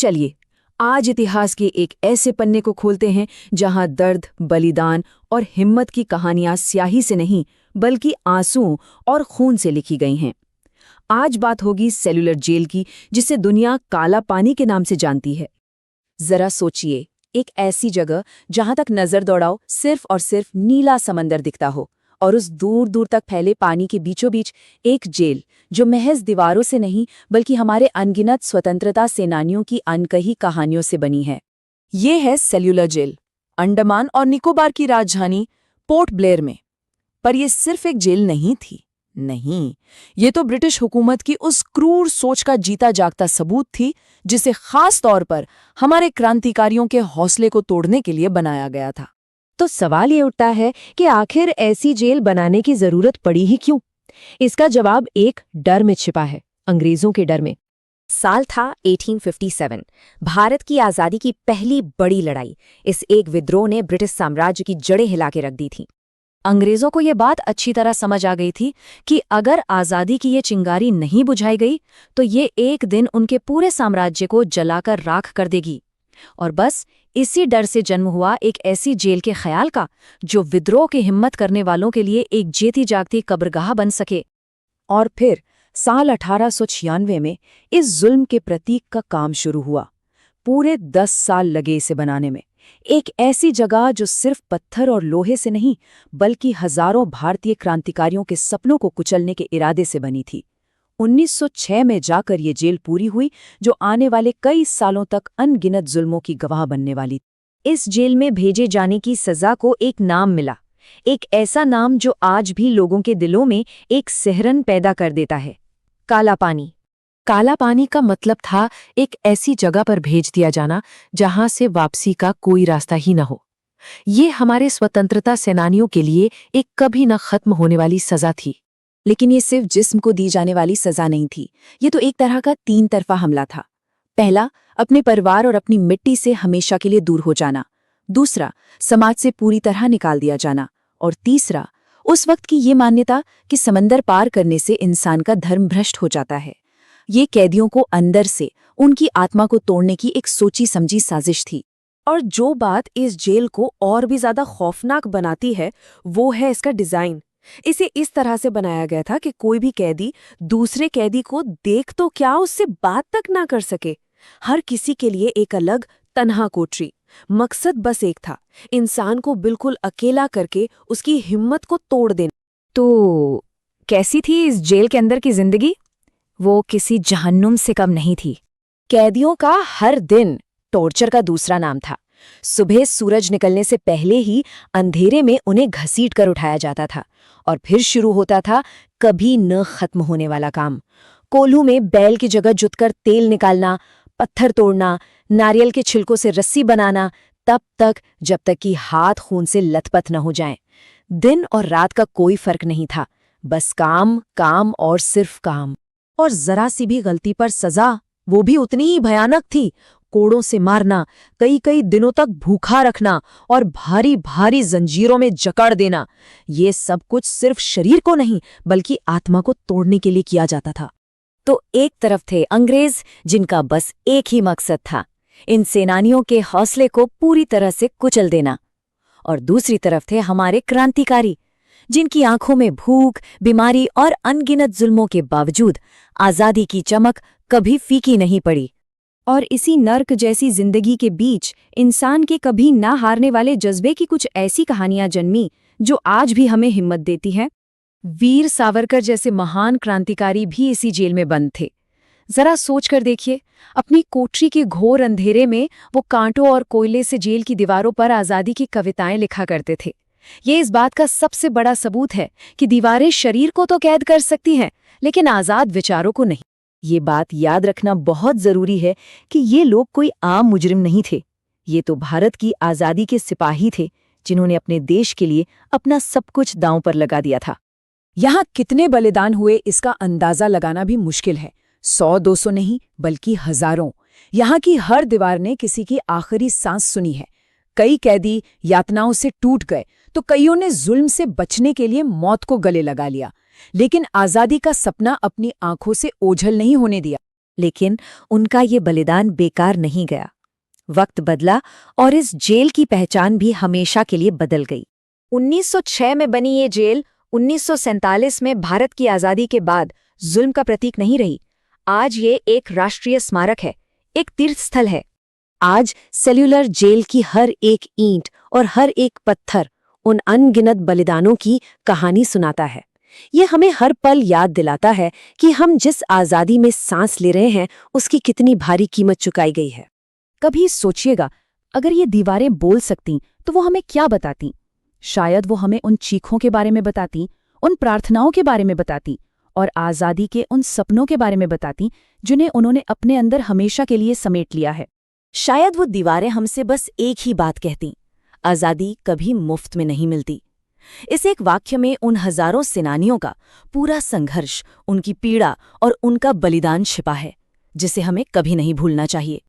चलिए आज इतिहास के एक ऐसे पन्ने को खोलते हैं जहां दर्द, बलिदान और हिम्मत की कहानियां स्याही से नहीं बल्कि आंसुओं और खून से लिखी गई हैं। आज बात होगी सेल्यूलर जेल की, जिसे दुनिया काला पानी के नाम से जानती है। जरा सोचिए, एक ऐसी जगह जहां तक नजर दौड़ाओ सिर्फ और सिर्फ नीला समंदर दिखता हो, और उस दूर दूर तक फैले पानी के बीचों बीच एक जेल जो महज दीवारों से नहीं बल्कि हमारे अनगिनत स्वतंत्रता सेनानियों की अनकही कहानियों से बनी है। ये है सेल्यूलर जेल, अंडमान और निकोबार की राजधानी पोर्ट ब्लेयर में। पर यह सिर्फ एक जेल नहीं थी, नहीं, ये तो ब्रिटिश हुकूमत की उस क्रूर सोच का जीता जागता सबूत थी जिसे खास तौर पर हमारे क्रांतिकारियों के हौसले को तोड़ने के लिए बनाया गया था। तो सवाल ये उठता है कि आखिर ऐसी जेल बनाने की जरूरत पड़ी ही क्यों? इसका जवाब एक डर में छिपा है, अंग्रेजों के डर में। साल था 1857। भारत की आज़ादी की पहली बड़ी लड़ाई। इस एक विद्रोह ने ब्रिटिश साम्राज्य की जड़ें हिला के रख दी थी। अंग्रेजों को ये बात अच्छी तरह समझ आ गई थी कि अगर आज़ादी की ये चिंगारी नहीं बुझाई गई तो ये एक दिन उनके पूरे साम्राज्य को जलाकर राख कर देगी। और बस इसी डर से जन्म हुआ एक ऐसी जेल के ख्याल का जो विद्रोह की हिम्मत करने वालों के लिए एक जेती जागती कब्रगाह बन सके। और फिर साल 1896 में इस जुल्म के प्रतीक का काम शुरू हुआ। पूरे 10 साल लगे इसे बनाने में। एक ऐसी जगह जो सिर्फ पत्थर और लोहे से नहीं बल्कि हजारों भारतीय क्रांतिकारियों के सपनों को कुचलने के इरादे से बनी थी। 1906 में जाकर ये जेल पूरी हुई, जो आने वाले कई सालों तक अनगिनत जुल्मों की गवाह बनने वाली। इस जेल में भेजे जाने की सजा को एक नाम मिला, एक ऐसा नाम जो आज भी लोगों के दिलों में एक सिहरन पैदा कर देता है, काला पानी। काला पानी का मतलब था एक ऐसी जगह पर भेज दिया जाना जहां से वापसी का कोई रास्ता ही न हो। ये हमारे स्वतंत्रता सेनानियों के लिए एक कभी न खत्म होने वाली सजा थी। लेकिन ये सिर्फ जिस्म को दी जाने वाली सजा नहीं थी, ये तो एक तरह का 3 तरफा हमला था। पहला, अपने परिवार और अपनी मिट्टी से हमेशा के लिए दूर हो जाना। दूसरा, समाज से पूरी तरह निकाल दिया जाना। और तीसरा, उस वक्त की ये मान्यता कि समंदर पार करने से इंसान का धर्म भ्रष्ट हो जाता है। ये कैदियों को अंदर से उनकी आत्मा को तोड़ने की एक सोची समझी साजिश थी। और जो बात इस जेल को और भी ज्यादा खौफनाक बनाती है वो है इसका डिजाइन। इसे इस तरह से बनाया गया था कि कोई भी कैदी दूसरे कैदी को देख तो क्या उससे बात तक ना कर सके। हर किसी के लिए एक अलग तन्हा कोठरी। मकसद बस एक था, इंसान को बिल्कुल अकेला करके उसकी हिम्मत को तोड़ देना। तो कैसी थी इस जेल के अंदर की जिंदगी? वो किसी जहन्नुम से कम नहीं थी। कैदियों का हर दिन टॉर्चर का दूसरा नाम था। सुबह सूरज निकलने से पहले ही अंधेरे में उन्हें घसीट कर उठाया जाता था और फिर शुरू होता था कभी न खत्म होने वाला काम। कोल्हू में बैल की जगह जुतकर तेल निकालना, पत्थर तोड़ना, नारियल के छिलकों से रस्सी बनाना, तब तक जब तक कि हाथ खून से लथपथ न हो जाएं। दिन और रात का कोई फर्क नहीं था, बस काम, काम और सिर्फ काम। और जरा सी भी गलती पर सजा वो भी उतनी ही भयानक थी। कोड़ों से मारना, कई कई दिनों तक भूखा रखना और भारी भारी जंजीरों में जकड़ देना। ये सब कुछ सिर्फ शरीर को नहीं बल्कि आत्मा को तोड़ने के लिए किया जाता था। तो एक तरफ थे अंग्रेज जिनका बस एक ही मकसद था, इन सेनानियों के हौसले को पूरी तरह से कुचल देना। और दूसरी तरफ थे हमारे क्रांतिकारी, जिनकी आंखों में भूख, बीमारी और अनगिनत जुल्मों के बावजूद आजादी की चमक कभी फीकी नहीं पड़ी। और इसी नर्क जैसी जिंदगी के बीच इंसान के कभी ना हारने वाले जज्बे की कुछ ऐसी कहानियां जन्मी जो आज भी हमें हिम्मत देती हैं। वीर सावरकर जैसे महान क्रांतिकारी भी इसी जेल में बंद थे। जरा सोच कर देखिए, अपनी कोठरी के घोर अंधेरे में वो कांटों और कोयले से जेल की दीवारों पर आज़ादी की कविताएं लिखा करते थे। ये इस बात का सबसे बड़ा सबूत है कि दीवारें शरीर को तो कैद कर सकती हैं, लेकिन आज़ाद विचारों को नहीं। ये बात याद रखना बहुत जरूरी है कि ये लोग कोई आम मुजरिम नहीं थे। ये तो भारत की आज़ादी के सिपाही थे, जिन्होंने अपने देश के लिए अपना सब कुछ दांव पर लगा दिया था। यहाँ कितने बलिदान हुए इसका अंदाजा लगाना भी मुश्किल है। 100-200 नहीं बल्कि हजारों। यहाँ की हर दीवार ने किसी की आखिरी सांस सुनी है। कई कैदी यातनाओं से टूट गए तो कईयों ने जुल्म से बचने के लिए मौत को गले लगा लिया, लेकिन आजादी का सपना अपनी आंखों से ओझल नहीं होने दिया। लेकिन उनका ये बलिदान बेकार नहीं गया। वक्त बदला और इस जेल की पहचान भी हमेशा के लिए बदल गई। 1906 में बनी ये जेल 1947 में भारत की आज़ादी के बाद जुल्म का प्रतीक नहीं रही। आज ये एक राष्ट्रीय स्मारक है, एक तीर्थस्थल है। आज सेल्यूलर जेल की हर एक ईंट और हर एक पत्थर उन अनगिनत बलिदानों की कहानी सुनाता है। ये हमें हर पल याद दिलाता है कि हम जिस आज़ादी में सांस ले रहे हैं उसकी कितनी भारी कीमत चुकाई गई है। कभी सोचिएगा, अगर ये दीवारें बोल सकतीं तो वो हमें क्या बताती? शायद वो हमें उन चीखों के बारे में बताती, उन प्रार्थनाओं के बारे में बताती और आज़ादी के उन सपनों के बारे में बताती जिन्हें उन्होंने अपने अंदर हमेशा के लिए समेट लिया है। शायद वो दीवारें हमसे बस एक ही बात कहती, आज़ादी कभी मुफ्त में नहीं मिलती। इस एक वाक्य में उन हजारों सेनानियों का पूरा संघर्ष, उनकी पीड़ा और उनका बलिदान छिपा है, जिसे हमें कभी नहीं भूलना चाहिए।